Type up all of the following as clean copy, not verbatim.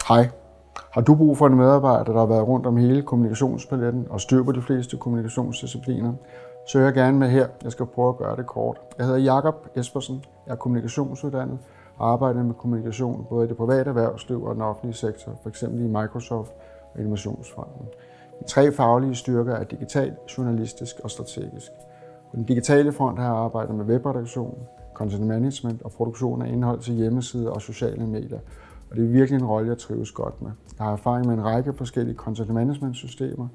Hej. Har du brug for en medarbejder, der har været rundt om hele kommunikationspaletten og styr på de fleste kommunikationsdiscipliner? Så jeg gerne med her. Jeg skal prøve at gøre det kort. Jeg hedder Jakob Espersen. Jeg er kommunikationsuddannet og arbejder med kommunikation både i det private erhvervsliv og den offentlige sektor, f.eks. i Microsoft og Innovationsfonden. De 3 faglige styrker er digital, journalistisk og strategisk. På den digitale front har jeg arbejdet med webredaktion, content management og produktion af indhold til hjemmesider og sociale medier. Og det er virkelig en rolle, jeg trives godt med. Jeg har erfaring med en række forskellige content management systemer,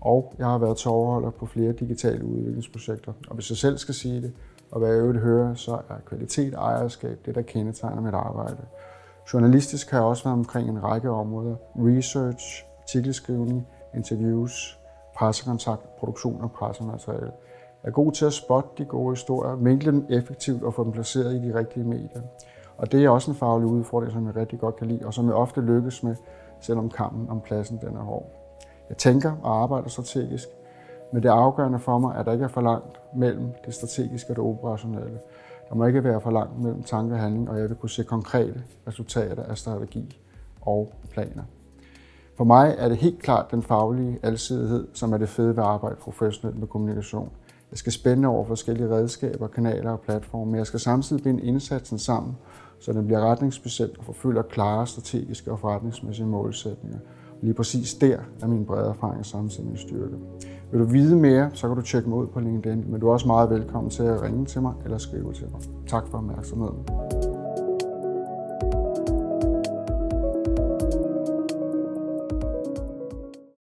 og jeg har været tovholder på flere digitale udviklingsprojekter. Og hvis jeg selv skal sige det, og hvad jeg øvrigt hører, så er kvalitet og ejerskab det, der kendetegner mit arbejde. Journalistisk har jeg også været omkring en række områder. Research, artikelskrivning, interviews, pressekontakt, produktion af pressemateriale. Jeg er god til at spotte de gode historier, vinkle dem effektivt og få dem placeret i de rigtige medier. Og det er også en faglig udfordring, som jeg rigtig godt kan lide, og som jeg ofte lykkes med, selvom kampen om pladsen den er hård. Jeg tænker og arbejder strategisk, men det afgørende for mig, at der ikke er for langt mellem det strategiske og det operationelle. Der må ikke være for langt mellem tanke og handling, og jeg vil kunne se konkrete resultater af strategi og planer. For mig er det helt klart den faglige alsidighed, som er det fede ved at arbejde professionelt med kommunikation. Jeg skal spænde over forskellige redskaber, kanaler og platforme, men jeg skal samtidig binde indsatsen sammen, så den bliver retningsbestemt og forfølger klare strategiske og forretningsmæssige målsætninger. Og lige præcis der er min brede erfaring samtidig min styrke. Vil du vide mere, så kan du tjekke mig ud på LinkedIn, men du er også meget velkommen til at ringe til mig eller skrive til mig. Tak for opmærksomheden.